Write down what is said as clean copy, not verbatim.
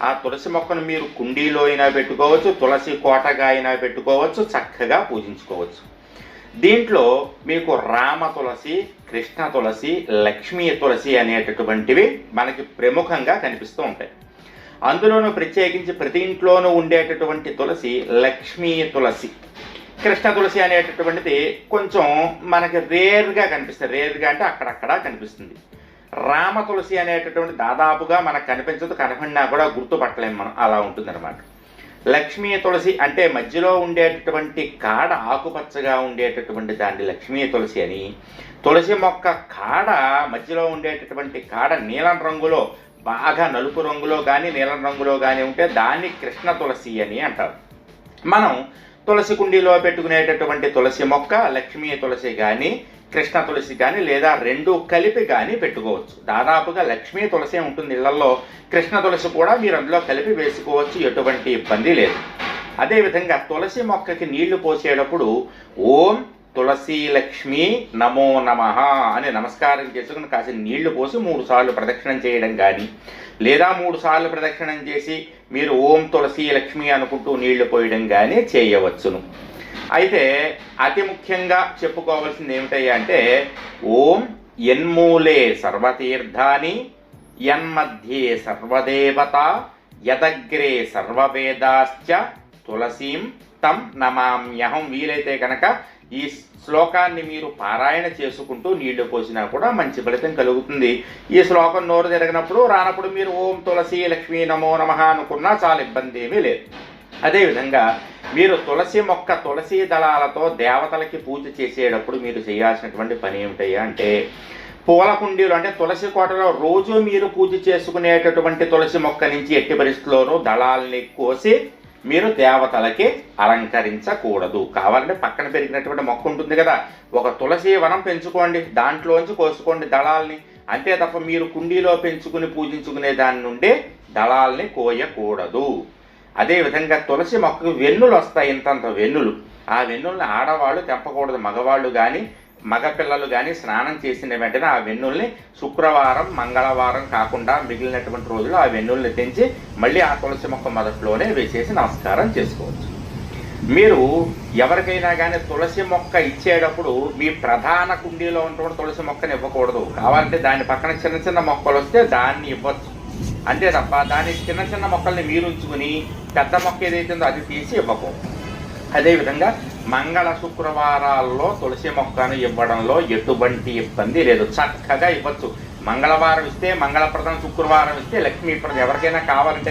ఆ తులసి మొక్కను మీరు కుండీలో అయినా పెట్టుకోవచ్చు, తులసి కోటగా అయినా పెట్టుకోవచ్చు, చక్కగా పూజించుకోవచ్చు. దీంట్లో మీకు రామ తులసి, కృష్ణ తులసి, లక్ష్మీ తులసి అనేటటువంటివి మనకి ప్రముఖంగా కనిపిస్తూ ఉంటాయి. అందులోనూ ప్రత్యేకించి ప్రతి ఇంట్లోనూ ఉండేటటువంటి తులసి లక్ష్మీ తులసి. కృష్ణ తులసి అనేటటువంటిది కొంచెం మనకి రేర్గా కనిపిస్తుంది. రేర్గా అంటే అక్కడక్కడ కనిపిస్తుంది. రామ తులసి అనేటటువంటి దాదాపుగా మనకు కనిపించదు, కనపడినా కూడా గుర్తుపట్టలేము మనం, అలా ఉంటుందన్నమాట. లక్ష్మీ తులసి అంటే మధ్యలో ఉండేటటువంటి కాడ ఆకుపచ్చగా ఉండేటటువంటి దాన్ని లక్ష్మీ తులసి అని, తులసి మొక్క కాడ మధ్యలో ఉండేటటువంటి కాడ నీలం రంగులో, బాగా నలుపు రంగులో కానీ నీలం రంగులో కానీ ఉంటే దాన్ని కృష్ణ తులసి అని అంటారు. మనం తులసి కుండీలో పెట్టుకునేటటువంటి తులసి మొక్క లక్ష్మీ తులసి కానీ కృష్ణ తులసి కానీ లేదా రెండు కలిపి కానీ పెట్టుకోవచ్చు. దాదాపుగా లక్ష్మీ తులసి ఉంటుంది ఇళ్లలో, కృష్ణ తులసి కూడా మీరు అందులో కలిపి వేసుకోవచ్చు, ఎటువంటి ఇబ్బంది లేదు. అదేవిధంగా తులసి మొక్కకి నీళ్లు పోసేటప్పుడు ఓం తులసి లక్ష్మి నమో నమః అని నమస్కారం చేసుకుని కాసిన నీళ్లు పోసి 3 సార్లు ప్రదక్షిణం చేయడం కానీ, లేదా 3 సార్లు ప్రదక్షిణం చేసి మీరు ఓం తులసి లక్ష్మి అనుకుంటూ నీళ్లు పోయడం కానీ చేయవచ్చును. అయితే అతి ముఖ్యంగా చెప్పుకోవాల్సింది ఏమిటయ్యా అంటే, ఓం యన్మూలే సర్వతీర్థాని యన్మధ్యే సర్వదేవత యదగ్రే సర్వవేదాశ్చ తులసీం తం నమామ్యహం. వీలైతే కనుక ఈ శ్లోకాన్ని మీరు పారాయణ చేసుకుంటూ నీళ్లు పోసినా కూడా మంచి ఫలితం కలుగుతుంది. ఈ శ్లోకం నోరు తిరగనప్పుడు రానప్పుడు మీరు ఓం తులసి లక్ష్మీ నమో నమః అనుకున్నా చాలా ఇబ్బంది ఏమీ లేదు. అదేవిధంగా మీరు తులసి మొక్క తులసి దళాలతో దేవతలకి పూజ చేసేటప్పుడు మీరు చేయాల్సినటువంటి పని ఏమిటయ్యా అంటే, పూల కుండీలు అంటే తులసి కోటలో రోజు మీరు పూజ చేసుకునేటటువంటి తులసి మొక్క నుంచి ఎట్టి పరిస్థితుల్లోనూ దళాలని కోసి మీరు దేవతలకి అలంకరించకూడదు. కావాలంటే పక్కన పెరిగినటువంటి మొక్క ఉంటుంది కదా, ఒక తులసి వనం పెంచుకోండి, దాంట్లోంచి కోసుకోండి దళాలని, అంతే తప్ప మీరు కుండీలో పెంచుకుని పూజించుకునే దాని నుండి దళాలని కోయకూడదు. అదేవిధంగా తులసి మొక్కకు వెన్నులు వస్తాయి, ఇంతంత వెన్నులు. ఆ వెన్నుల్ని ఆడవాళ్ళు తెంపకూడదు. మగవాళ్ళు కానీ మగపిల్లలు కానీ స్నానం చేసిన వెంటనే ఆ వెన్నుల్ని శుక్రవారం మంగళవారం కాకుండా మిగిలినటువంటి రోజులు ఆ వెన్నుల్ని తెంచి మళ్ళీ ఆ తులసి మొక్క మొదట్లోనే వేసేసి నమస్కారం చేసుకోవచ్చు. మీరు ఎవరికైనా కానీ తులసి మొక్క ఇచ్చేటప్పుడు మీ ప్రధాన కుండీలో ఉన్నటువంటి తులసి మొక్కని ఇవ్వకూడదు. కావాలంటే దాని పక్కన చిన్న చిన్న మొక్కలు వస్తే దాన్ని ఇవ్వచ్చు, అంతే తప్ప దాని చిన్న చిన్న మొక్కల్ని మీరు ఉంచుకుని పెద్ద మొక్క ఏదైతుందో అది తీసి ఇవ్వకూడదు. అదేవిధంగా మంగళ శుక్రవారాల్లో తులసి మొక్కను ఇవ్వడంలో ఎటువంటి ఇబ్బంది లేదు, చక్కగా ఇవ్వచ్చు. మంగళవారం ఇస్తే మంగళప్రదం, శుక్రవారం ఇస్తే లక్ష్మీప్రదం. ఎవరికైనా కావాలంటే